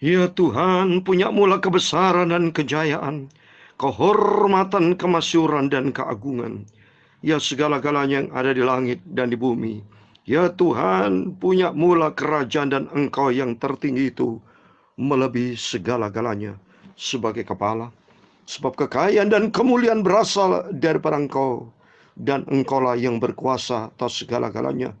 Ya Tuhan, punya mula kebesaran dan kejayaan, kehormatan, kemasyuran, dan keagungan. Ya segala-galanya yang ada di langit dan di bumi. Ya Tuhan, punya mula kerajaan dan Engkau yang tertinggi itu melebihi segala-galanya sebagai kepala. Sebab kekayaan dan kemuliaan berasal daripada Engkau, dan Engkaulah yang berkuasa atas segala-galanya.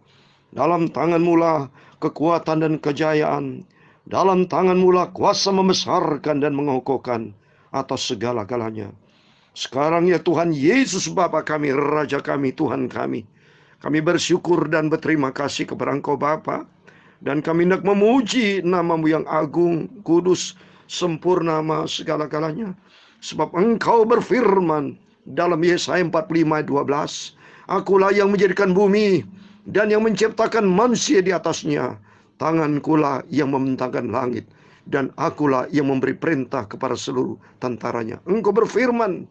Dalam tangan-Mu lah kekuatan dan kejayaan. Dalam tangan-Mu lah kuasa membesarkan dan mengokohkan atas segala-galanya. Sekarang ya Tuhan Yesus Bapa kami, Raja kami, Tuhan kami. Kami bersyukur dan berterima kasih kepada Engkau Bapa. Dan kami hendak memuji nama-Mu yang agung, kudus, sempurna segala-galanya. Sebab Engkau berfirman dalam Yesaya 45 ayat 12. Akulah yang menjadikan bumi dan yang menciptakan manusia di atasnya. Tangankulah yang membentangkan langit, dan akulah yang memberi perintah kepada seluruh tentaranya. Engkau berfirman,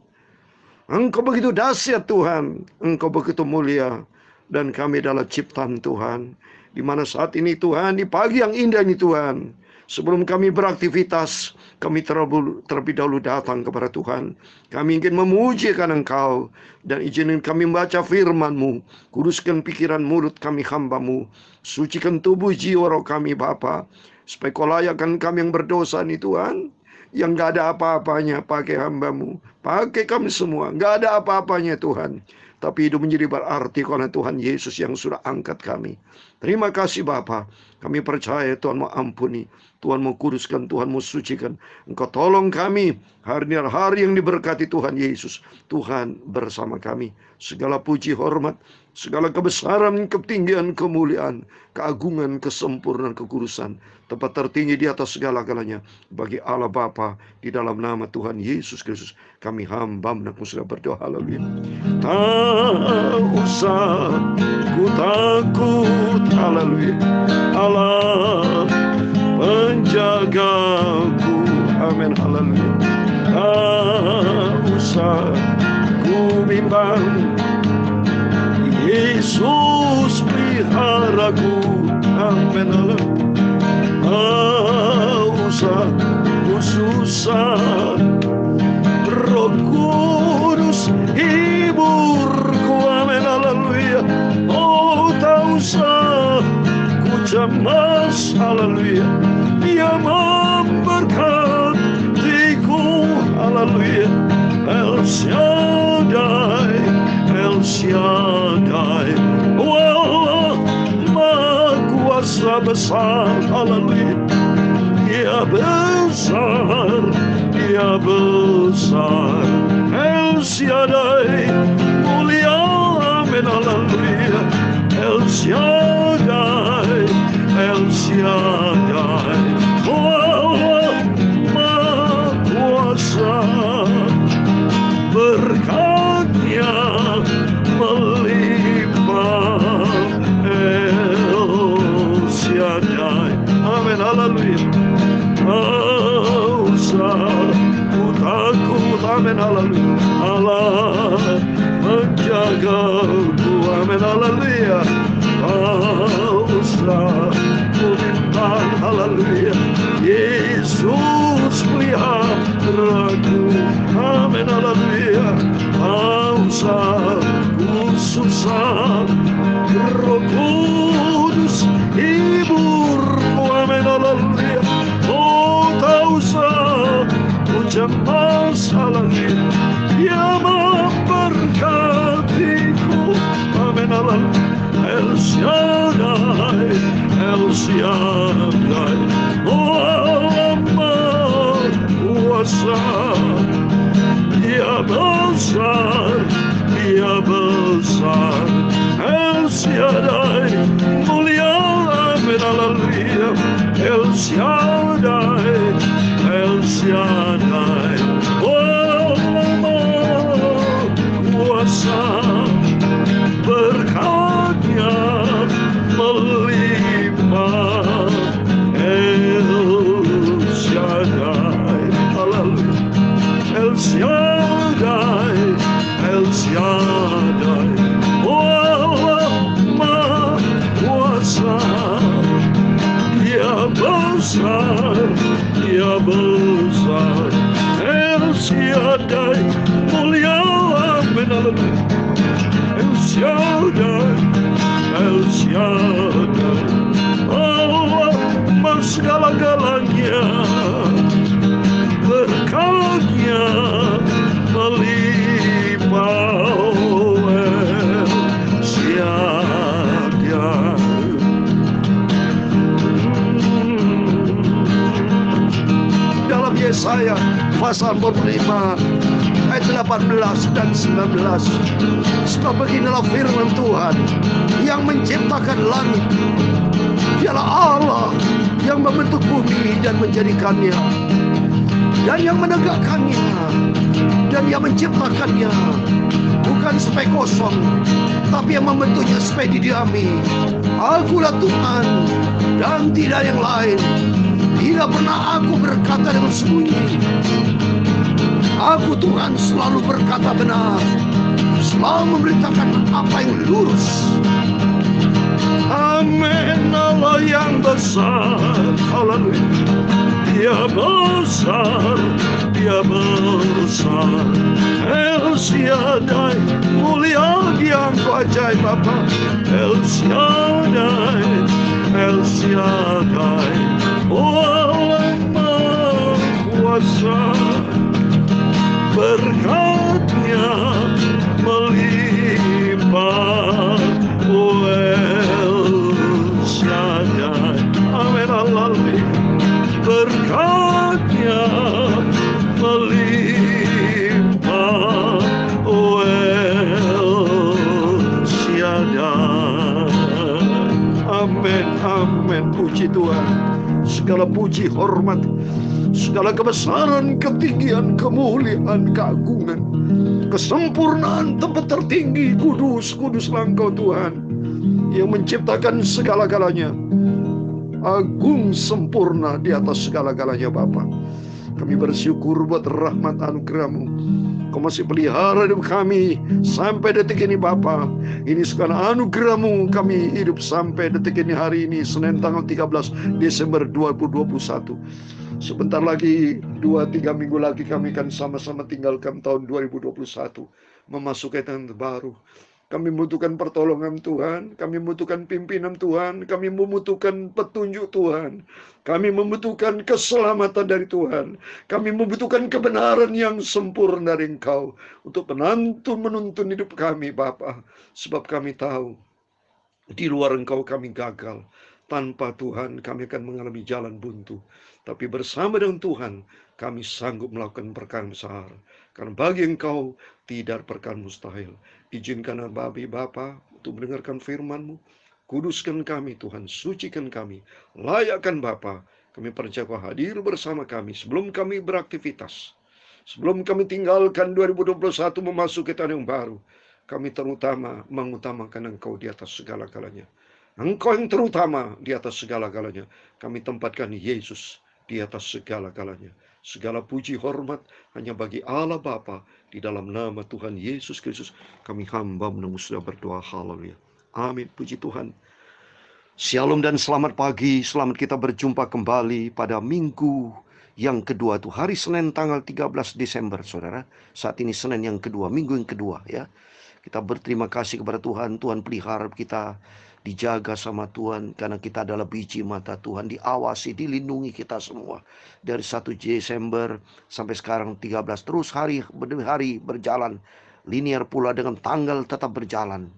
Engkau begitu dahsyat Tuhan, Engkau begitu mulia, dan kami adalah ciptaan Tuhan. Di mana saat ini Tuhan, di pagi yang indah ini Tuhan, sebelum kami beraktivitas, kami terlebih dahulu datang kepada Tuhan. Kami ingin memujikan Engkau, dan izinin kami membaca firman-Mu. Kuduskan pikiran mulut kami hamba-Mu, sucikan tubuh jiwa roh kami Bapa, supaya Kau layakkan kami yang berdosa ini Tuhan, yang gak ada apa-apanya pakai hamba-Mu, pakai kami semua, gak ada apa-apanya Tuhan, tapi hidup menjadi berarti karena Tuhan Yesus yang sudah angkat kami. Terima kasih Bapa. Kami percaya Tuhan mau ampuni, Tuhan mau kuduskan, Tuhan mau sucikan. Engkau tolong kami. Hari ini hari yang diberkati Tuhan Yesus. Tuhan bersama kami. Segala puji, hormat, segala kebesaran, ketinggian, kemuliaan, keagungan, kesempurnaan, kekudusan, tempat tertinggi di atas segala-galanya bagi Allah Bapa, di dalam nama Tuhan Yesus Kristus kami hamba menakmu sudah berdoa. Haleluya. Tak usah ku takut, haleluya, Allah penjagaku, amin, haleluya. Tak usah ku bimbang, Yesus peliharaku, amin, haleluya. Tak usah ku susah, Roh Kudus hiburku, amin, haleluya. Oh, tak usah ku cemas, haleluya. Dia memberkatiku, haleluya. El Shaddai, El Shaddai, oh Allah, Maha Kuasa besar, haleluya. Dia besar, Dia besar, El Shaddai, mulia, amin, haleluya. El Shaddai, El Shaddai, oh Allah, Maha Kuasa, berkatnya melimpah. El Shaddai, amin, haleluya. Tak usah ku takut, amin, haleluya. Allah menjagaku, amin, haleluya. Tak usah ku bimbang, haleluya. Yesus peliharaku, amin, haleluya. Tak usah ku susah, Roh Kudus hiburku, amin, haleluya. Oh, tak usah ku cemas, haleluya. Dia memberkatiku, amin, haleluya. El Shaddai, El Shaddai, oh Allah Maha Kuasa. Dia besar, Dia besar, El Shaddai, mulia, amin, haleluya. El Shaddai, El Shaddai, oh Allah Maha Kuasa, berkatnya melimpah. El Shaddai, haleluya. El Shaddai, El Shaddai, oh Allah Maha Kuasa. Dia besar, Dia besar, El Shaddai, mulia, amin, haleluya. El Shaddai, El Shaddai, Allah segala-galanya, berkatnya melimpah. El Shaddai. Dalam Yesaya pasal 45 ayat 18 dan 19, sebab beginilah firman Tuhan yang menciptakan langit, dialah Allah yang membentuk bumi dan menjadikannya, dan yang menegakkannya, dan yang menciptakannya, bukan supaya kosong, tapi yang membentuknya supaya didiami. Akulah Tuhan dan tidak yang lain. Tidak pernah aku berkata dengan sembunyi. Aku Tuhan selalu berkata benar, selalu memberitakan apa yang lurus. Amin. Allah yang besar, haleluya. Dia besar, Dia besar. El Shaddai, mulia Dia, Engkau ajaib Bapa. El Shaddai, El Shaddai, Allah Maha Kuasa, berkatnya melimpah. El Shaddai, amin, haleluya. Berkatnya melimpah. El Shaddai, amin, amin. Puji Tuhan, segala puji, hormat, segala kebesaran, ketinggian, kemuliaan, keagungan, kesempurnaan, tempat tertinggi. Kudus, kuduslah Engkau Tuhan yang menciptakan segala-galanya. Agung, sempurna di atas segala-galanya Bapa. Kami bersyukur buat rahmat anugerah-Mu. Kau masih pelihara hidup kami sampai detik ini Bapa. Ini segala anugerah-Mu kami hidup sampai detik ini, hari ini Senin tanggal 13 Desember 2021. Sebentar lagi, 2-3 minggu lagi kami akan sama-sama tinggalkan tahun 2021, memasuki tahun baru. Kami membutuhkan pertolongan Tuhan, kami membutuhkan pimpinan Tuhan, kami membutuhkan petunjuk Tuhan, kami membutuhkan keselamatan dari Tuhan, kami membutuhkan kebenaran yang sempurna dari Engkau untuk menuntun hidup kami Bapa. Sebab kami tahu di luar Engkau kami gagal. Tanpa Tuhan kami akan mengalami jalan buntu. Tapi bersama dengan Tuhan kami sanggup melakukan perkara besar. Karena bagi Engkau tidak perkara mustahil. Izinkan Babi Bapa untuk mendengarkan firman-Mu. Kuduskan kami Tuhan, sucikan kami, layakkan Bapa. Kami percaya Kau hadir bersama kami sebelum kami beraktivitas. Sebelum kami tinggalkan 2021 memasuki tahun yang baru. Kami terutama mengutamakan Engkau di atas segala-galanya. Engkau yang terutama di atas segala-galanya. Kami tempatkan Yesus di atas segala-galanya. Segala puji hormat hanya bagi Allah Bapa. Di dalam nama Tuhan Yesus Kristus kami hamba menembus dan berdoa. Haleluya. Amin. Puji Tuhan. Shalom dan selamat pagi. Selamat kita berjumpa kembali pada minggu yang kedua tuh, hari Senin tanggal 13 Desember, saudara. Saat ini Senin yang kedua, minggu yang kedua ya. Kita berterima kasih kepada Tuhan. Tuhan pelihara kita, dijaga sama Tuhan, karena kita adalah biji mata Tuhan. Diawasi, dilindungi kita semua. Dari 1 Desember sampai sekarang 13. Terus hari demi hari berjalan. Linear pula dengan tanggal tetap berjalan.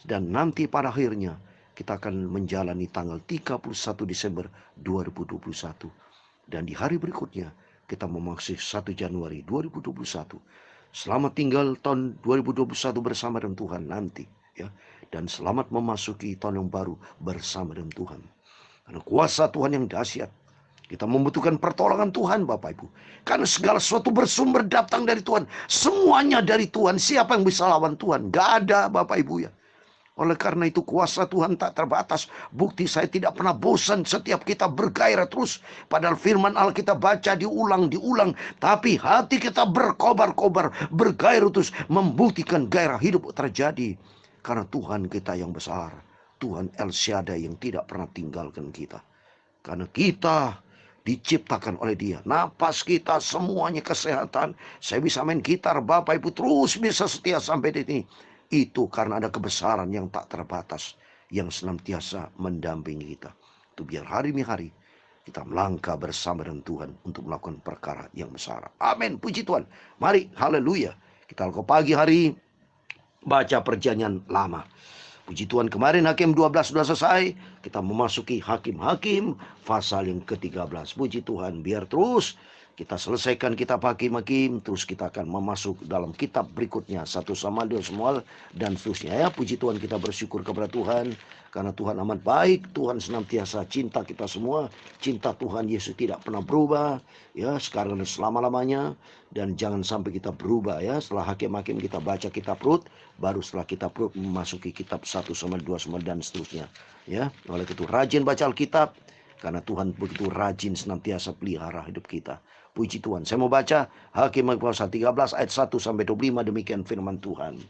Dan nanti pada akhirnya kita akan menjalani tanggal 31 Desember 2021. Dan di hari berikutnya kita memasuki 1 Januari 2021. Selamat tinggal tahun 2021 bersama dengan Tuhan nanti ya. Dan selamat memasuki tahun yang baru bersama dengan Tuhan. Karena kuasa Tuhan yang dahsyat. Kita membutuhkan pertolongan Tuhan Bapak Ibu. Karena segala sesuatu bersumber datang dari Tuhan. Semuanya dari Tuhan. Siapa yang bisa lawan Tuhan? Gak ada Bapak Ibu ya. Oleh karena itu kuasa Tuhan tak terbatas. Bukti saya tidak pernah bosan setiap kita bergairah terus. Padahal firman Allah kita baca diulang. Tapi hati kita berkobar-kobar, bergairah terus. Membuktikan gairah hidup terjadi. Karena Tuhan kita yang besar. Tuhan El Shaddai yang tidak pernah tinggalkan kita. Karena kita diciptakan oleh Dia. Napas kita semuanya kesehatan. Saya bisa main gitar, Bapak Ibu terus bisa setia sampai di sini. Itu karena ada kebesaran yang tak terbatas yang senantiasa mendampingi kita. Itu biar hari demi hari kita melangkah bersama dengan Tuhan untuk melakukan perkara yang besar. Amin. Puji Tuhan. Mari, haleluya. Kita lakukan pagi hari baca perjanjian lama. Puji Tuhan, kemarin Hakim 12 sudah selesai. Kita memasuki Hakim-Hakim pasal yang ke-13. Puji Tuhan, biar terus kita selesaikan kitab Hakim-Hakim, terus kita akan memasuk dalam kitab berikutnya, 1 Samuel, 2 Samuel, dan seterusnya ya. Puji Tuhan, kita bersyukur kepada Tuhan karena Tuhan amat baik. Tuhan senantiasa cinta kita semua. Cinta Tuhan Yesus tidak pernah berubah ya, sekarang dan selama-lamanya. Dan jangan sampai kita berubah ya. Setelah Hakim-Hakim kita baca kitab Rut, baru setelah kitab Rut memasuki kitab 1 Samuel, 2 Samuel, dan seterusnya ya. Oleh itu rajin baca Alkitab, karena Tuhan begitu rajin senantiasa pelihara hidup kita. Puji Tuhan. Saya mau baca Hakim pasal 13 ayat 1 sampai 25, demikian firman Tuhan.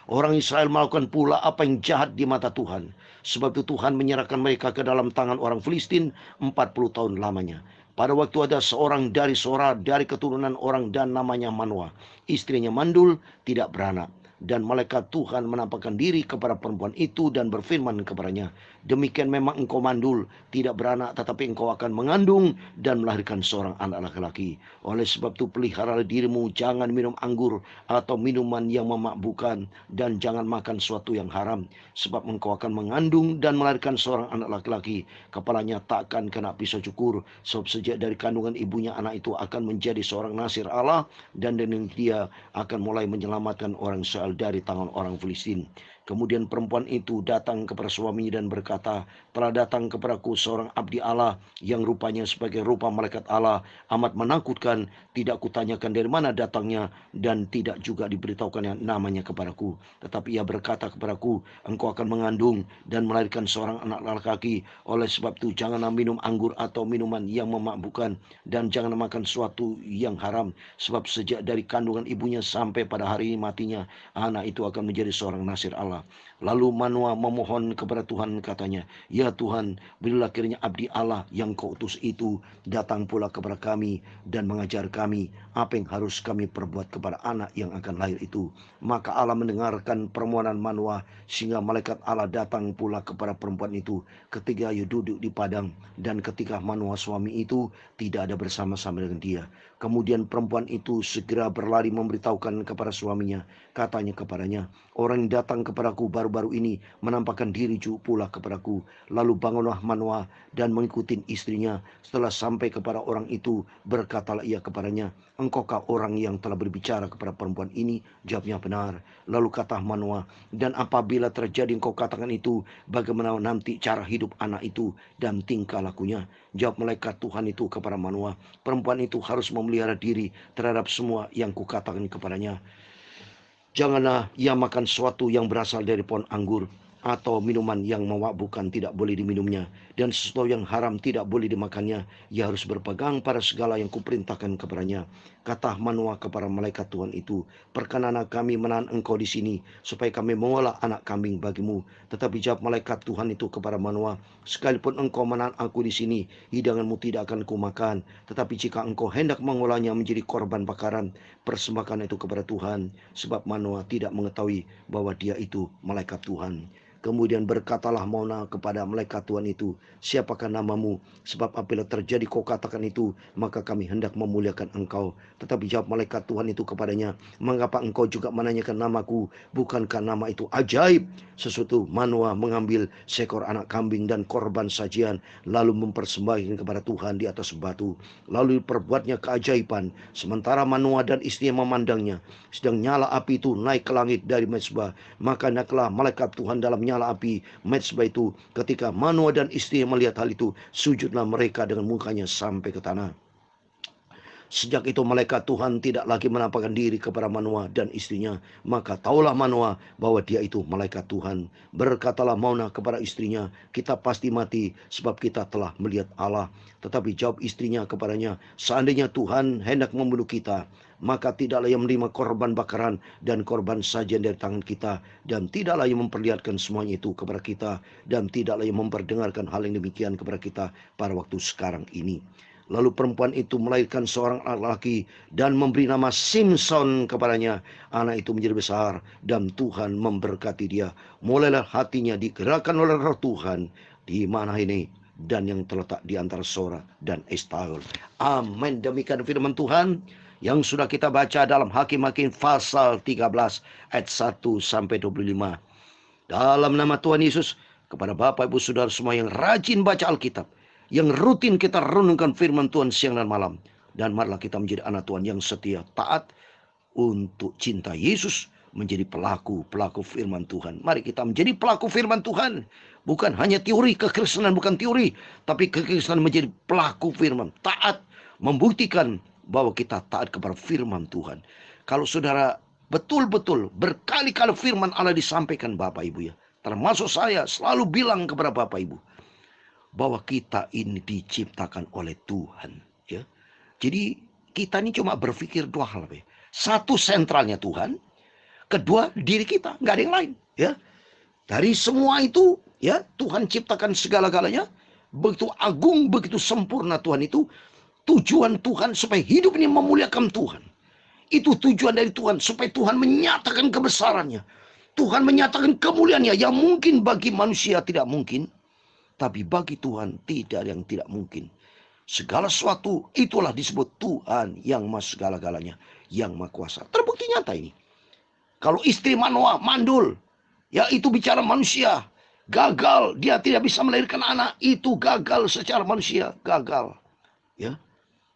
Orang Israel melakukan pula apa yang jahat di mata Tuhan. Sebab itu Tuhan menyerahkan mereka ke dalam tangan orang Filistin 40 tahun lamanya. Pada waktu ada seorang dari Sora, dari keturunan orang Dan namanya Manoah. Istrinya mandul, tidak beranak. Dan malaikat Tuhan menampakkan diri kepada perempuan itu dan berfirman kepadanya, demikian memang engkau mandul, tidak beranak, tetapi engkau akan mengandung dan melahirkan seorang anak laki-laki. Oleh sebab itu peliharalah dirimu, jangan minum anggur atau minuman yang memabukkan, dan jangan makan sesuatu yang haram. Sebab engkau akan mengandung dan melahirkan seorang anak laki-laki. Kepalanya takkan kena pisau cukur, sebab sejak dari kandungan ibunya anak itu akan menjadi seorang nasir Allah, dan dengan dia akan mulai menyelamatkan orang Israel dari tangan orang Filistin. Kemudian perempuan itu datang kepada suaminya dan berkata, telah datang kepadaku seorang abdi Allah yang rupanya sebagai rupa malaikat Allah, amat menakutkan. Tidak kutanyakan dari mana datangnya dan tidak juga diberitahukan namanya kepadaku. Tetapi ia berkata kepadaku, engkau akan mengandung dan melahirkan seorang anak laki-laki. Oleh sebab itu janganlah minum anggur atau minuman yang memabukkan, dan jangan makan sesuatu yang haram. Sebab sejak dari kandungan ibunya sampai pada hari ini matinya, anak itu akan menjadi seorang nasir Allah. Lalu Manoah memohon kepada Tuhan, katanya, ya Tuhan, berilah kiranya abdi Allah yang kau utus itu datang pula kepada kami dan mengajar kami apa yang harus kami perbuat kepada anak yang akan lahir itu. Maka Allah mendengarkan permohonan Manoah, sehingga malaikat Allah datang pula kepada perempuan itu ketika ia duduk di padang, dan ketika Manoah suami itu tidak ada bersama-sama dengan dia. Kemudian perempuan itu segera berlari memberitahukan kepada suaminya. Katanya kepadanya, orang yang datang kepadaku baru-baru ini menampakkan diri pula kepadaku. Lalu bangunlah Manoah dan mengikuti istrinya. Setelah sampai kepada orang itu, berkatalah ia kepadanya, engkaukah orang yang telah berbicara kepada perempuan ini? Jawabnya, benar. Lalu kata Manoah, dan apabila terjadi engkau katakan itu, bagaimana nanti cara hidup anak itu dan tingkah lakunya? Jawab malaikat Tuhan itu kepada Manoah, perempuan itu harus memelihara diri terhadap semua yang kukatakan kepadanya. Janganlah ia makan sesuatu yang berasal dari pohon anggur, atau minuman yang memabukkan tidak boleh diminumnya, dan sesuatu yang haram tidak boleh dimakannya. Ia harus berpegang pada segala yang kuperintahkan kepadanya. Kata Manoah kepada malaikat Tuhan itu, perkenanlah kami menahan engkau di sini, supaya kami mengolah anak kambing bagimu. Tetapi jawab malaikat Tuhan itu kepada Manoah, sekalipun engkau menahan aku di sini, hidanganmu tidak akan kumakan. Tetapi jika engkau hendak mengolahnya menjadi korban bakaran, persembahkan itu kepada Tuhan. Sebab Manoah tidak mengetahui bahwa dia itu malaikat Tuhan. Kemudian berkatalah Manoah kepada malaikat Tuhan itu, siapakah namamu? Sebab apabila terjadi kau katakan itu, maka kami hendak memuliakan engkau. Tetapi jawab malaikat Tuhan itu kepadanya, mengapa engkau juga menanyakan namaku? Bukankah nama itu ajaib? Sesuatu Manoah mengambil seekor anak kambing dan korban sajian, lalu mempersembahkan kepada Tuhan di atas batu. Lalu perbuatnya keajaiban, sementara Manoah dan istrinya memandangnya. Sedang nyala api itu naik ke langit dari mezbah. Maka naiklah malaikat Tuhan dalam nyala api mezbah itu. Ketika Manoah dan istrinya melihat hal itu, sujudlah mereka dengan mukanya sampai ke tanah. Sejak itu malaikat Tuhan tidak lagi menampakkan diri kepada Manoah dan istrinya. Maka taulah Manoah bahwa dia itu malaikat Tuhan. Berkatalah Manoah kepada istrinya, kita pasti mati sebab kita telah melihat Allah. Tetapi jawab istrinya kepadanya, seandainya Tuhan hendak membunuh kita, maka tidaklah ia menerima korban bakaran dan korban sajian dari tangan kita, dan tidaklah ia memperlihatkan semuanya itu kepada kita, dan tidaklah ia memperdengarkan hal yang demikian kepada kita pada waktu sekarang ini. Lalu perempuan itu melahirkan seorang laki-laki dan memberi nama Simson kepadanya. Anak itu menjadi besar dan Tuhan memberkati dia. Mulailah hatinya digerakkan oleh roh Tuhan di mana ini dan yang terletak di antara Sora dan Estaol. Amin. Demikian firman Tuhan yang sudah kita baca dalam Hakim-Hakim pasal 13 ayat 1 sampai 25. Dalam nama Tuhan Yesus, kepada Bapak Ibu Saudara semua yang rajin baca Alkitab, yang rutin kita renungkan firman Tuhan siang dan malam, dan marilah kita menjadi anak Tuhan yang setia, taat untuk cinta Yesus, menjadi pelaku firman Tuhan. Mari kita menjadi pelaku firman Tuhan. Bukan hanya teori kekristenan, bukan teori, tapi kekristenan menjadi pelaku firman, taat, membuktikan bahwa kita taat kepada firman Tuhan. Kalau saudara betul-betul berkali-kali firman Allah disampaikan Bapak Ibu ya, termasuk saya selalu bilang kepada Bapak Ibu bahwa kita ini diciptakan oleh Tuhan ya. Jadi kita ini cuma berpikir dua hal ya. Satu, sentralnya Tuhan. Kedua, diri kita, nggak ada yang lain ya. Dari semua itu ya, Tuhan ciptakan segala-galanya. Begitu agung, begitu sempurna Tuhan itu. Tujuan Tuhan supaya hidup ini memuliakan Tuhan. Itu tujuan dari Tuhan, supaya Tuhan menyatakan kebesarannya. Tuhan menyatakan kemuliaannya yang mungkin bagi manusia tidak mungkin, tapi bagi Tuhan tidak ada yang tidak mungkin. Segala sesuatu itulah disebut Tuhan yang maha segala-galanya, yang maha kuasa. Terbukti nyata ini. Kalau istri Manoah mandul, ya itu bicara manusia. Gagal, dia tidak bisa melahirkan anak. Itu gagal secara manusia, gagal. Ya.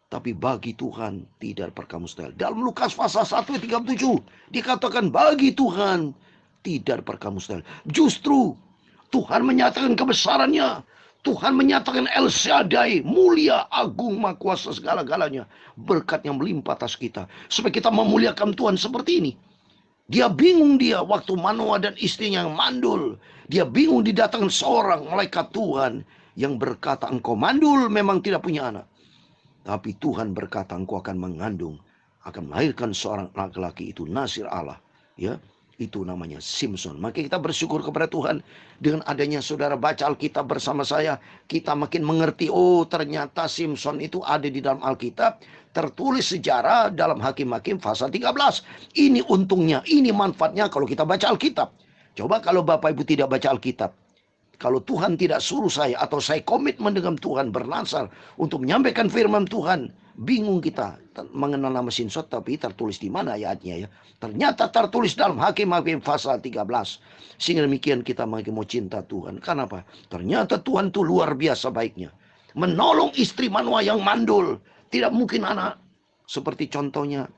Tapi bagi Tuhan tidak perkara mustahil. Dalam Lukas pasal 1 ayat 37 dikatakan bagi Tuhan tidak perkara mustahil. Justru Tuhan menyatakan kebesarannya. Tuhan menyatakan El Shaddai, mulia, agung, maha kuasa segala-galanya. Berkatnya melimpah atas kita. Supaya kita memuliakan Tuhan seperti ini. Dia bingung waktu Manoah dan istrinya yang mandul. Dia bingung didatangkan seorang malaikat Tuhan yang berkata, engkau mandul memang tidak punya anak. Tapi Tuhan berkata, engkau akan mengandung, akan melahirkan seorang laki-laki, itu nasir Allah. Ya, itu namanya Simson. Maka kita bersyukur kepada Tuhan. Dengan adanya saudara baca Alkitab bersama saya, kita makin mengerti, oh ternyata Simson itu ada di dalam Alkitab. Tertulis sejarah dalam Hakim-Hakim pasal 13. Ini untungnya, ini manfaatnya kalau kita baca Alkitab. Coba kalau Bapak Ibu tidak baca Alkitab. Kalau Tuhan tidak suruh saya atau saya komitmen dengan Tuhan bernasar untuk menyampaikan firman Tuhan, bingung kita mengenal nama Simson, tapi tertulis di mana ayatnya ya? Ternyata tertulis dalam Hakim-Hakim pasal 13. Sehingga demikian kita makin mau cinta Tuhan. Kenapa? Ternyata Tuhan itu luar biasa baiknya. Menolong istri Manoah yang mandul, tidak mungkin anak. Seperti contohnya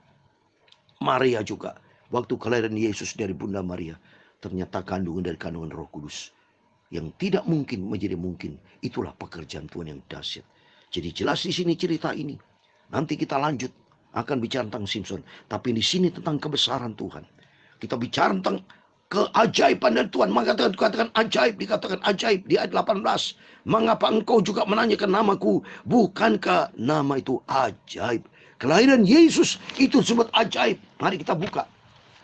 Maria juga. Waktu kelahiran Yesus dari Bunda Maria, ternyata kandungan dari kandungan Roh Kudus. Yang tidak mungkin menjadi mungkin. Itulah pekerjaan Tuhan yang dahsyat. Jadi jelas di sini cerita ini. Nanti kita lanjut akan bicara tentang Simson. Tapi di sini tentang kebesaran Tuhan. Kita bicara tentang keajaiban dari Tuhan. Maka dikatakan ajaib, dikatakan ajaib di ayat 18. Mengapa engkau juga menanyakan namaku? Bukankah nama itu ajaib? Kelahiran Yesus itu disebut ajaib. Mari kita buka.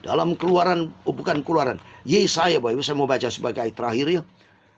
Dalam keluaran, bukan keluaran. Yesaya, saya mau baca sebagai ayat terakhir ya.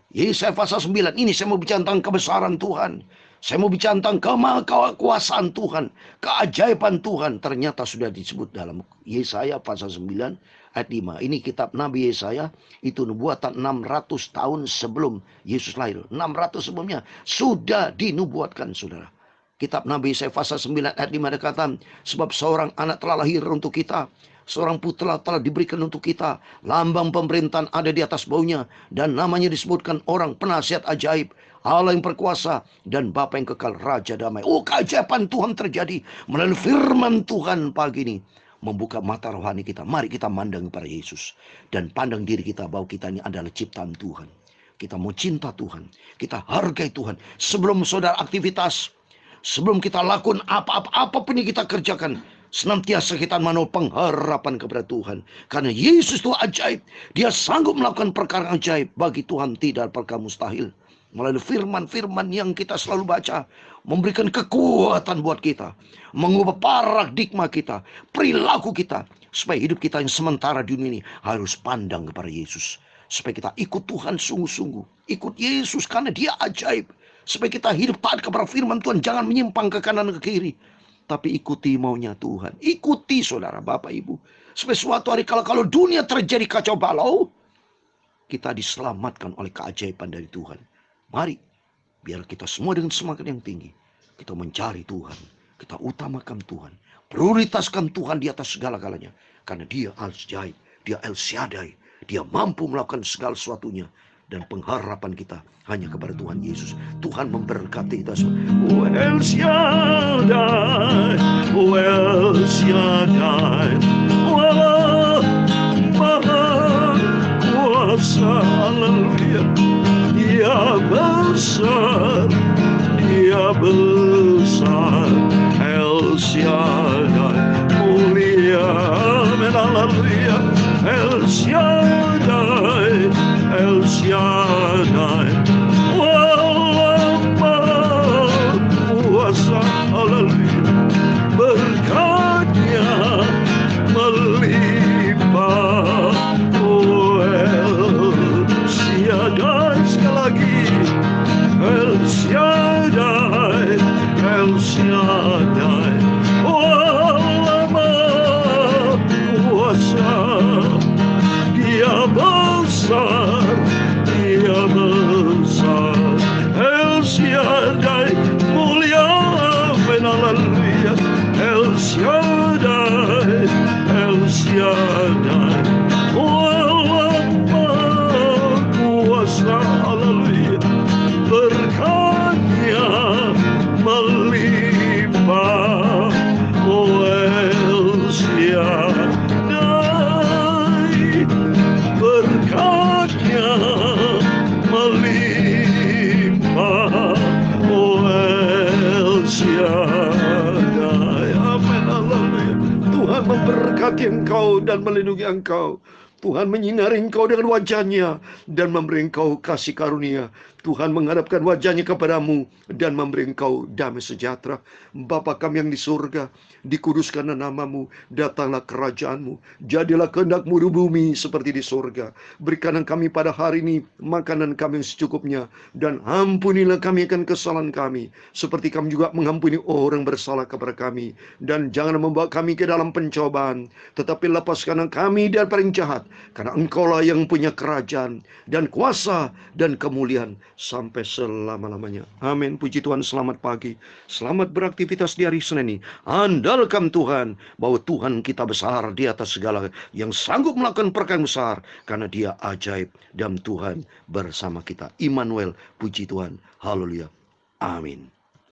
Yesaya pasal 9. Ini saya mau bicara tentang kebesaran Tuhan. Saya mau bicara tentang kekuasaan Tuhan. Keajaiban Tuhan. Ternyata sudah disebut dalam Yesaya pasal 9 ayat 5. Ini kitab Nabi Yesaya. Itu nubuatan 600 tahun sebelum Yesus lahir. 600 sebelumnya sudah dinubuatkan saudara. Kitab Nabi Yesaya pasal 9 ayat 5 dikatakan, sebab seorang anak telah lahir untuk kita. Seorang putra telah diberikan untuk kita. Lambang pemerintahan ada di atas baunya. Dan namanya disebutkan orang penasihat ajaib. Allah yang berkuasa. Dan Bapa yang kekal, Raja damai. Oh, keajaiban Tuhan terjadi melalui firman Tuhan pagi ini. Membuka mata rohani kita. Mari kita mandang kepada Yesus. Dan pandang diri kita bahwa kita ini adalah ciptaan Tuhan. Kita mau cinta Tuhan. Kita hargai Tuhan. Sebelum saudara aktivitas. Sebelum kita lakukan apapun yang kita kerjakan. Senantiasa kita menaruh pengharapan kepada Tuhan. Karena Yesus itu ajaib. Dia sanggup melakukan perkara ajaib. Bagi Tuhan tidak perkara mustahil. Melalui firman-firman yang kita selalu baca. Memberikan kekuatan buat kita. Mengubah paradigma kita. Perilaku kita. Supaya hidup kita yang sementara di dunia ini harus pandang kepada Yesus. Supaya kita ikut Tuhan sungguh-sungguh. Ikut Yesus karena dia ajaib. supaya kita hidup taat kepada firman Tuhan. Jangan menyimpang ke kanan ke kiri, tapi ikuti maunya Tuhan. Ikuti saudara, Bapak Ibu, supaya suatu hari kalau dunia terjadi kacau balau, kita diselamatkan oleh keajaiban dari Tuhan. Mari, biar kita semua dengan semangat yang tinggi, kita mencari Tuhan, kita utamakan Tuhan, prioritaskan Tuhan di atas segala-galanya. Karena Dia Al-Ajaib, Dia El Shaddai, Dia mampu melakukan segala sesuatunya. Dan pengharapan kita hanya kepada Tuhan Yesus. Tuhan memberkati kita semua. Oh El Shaddai, oh El Shaddai, oh Allah Maha Kuasa, haleluya. Dia besar, Dia besar, El Shaddai, mulia, amin, haleluya. El Shaddai, El Shaddai, Allah Maha Kuasa, haleluya. Berkatnya melimpah, oh El Shaddai, sekali lagi, El Shaddai, El Shaddai, oh Allah Maha Kuasa. Dia besar, Dia besar, El Shaddai, mulia, amin, haleluya. El Shaddai, El Shaddai, oh Allah Maha Kuasa, haleluya. Berkatnya melimpah, oh El Shaddai, berkatnya melimpah, oh El Shaddai, amin, haleluya. Tuhan memberkati engkau dan melindungi engkau. Tuhan menyinari engkau dengan wajah-Nya dan memberi engkau kasih karunia. Tuhan menghadapkan wajah-Nya kepadamu dan memberi engkau damai sejahtera. Bapa kami yang di surga, dikuduskanlah nama-Mu, datanglah kerajaan-Mu, jadilah kehendak-Mu di bumi seperti di surga. Berikanlah kami pada hari ini makanan kami yang secukupnya, dan ampunilah kami akan kesalahan kami, seperti kami juga mengampuni orang bersalah kepada kami. Dan jangan membawa kami ke dalam pencobaan, tetapi lepaskanlah kami dari paling jahat, karena Engkaulah yang punya kerajaan dan kuasa dan kemuliaan sampai selama-lamanya. Amin. Puji Tuhan. Selamat pagi, selamat beraktivitas di hari Senin ini. Andalkan Tuhan, bahwa Tuhan kita besar di atas segala, yang sanggup melakukan perkara besar, karena Dia ajaib dan Tuhan bersama kita. Immanuel, puji Tuhan. Haleluya. Amin.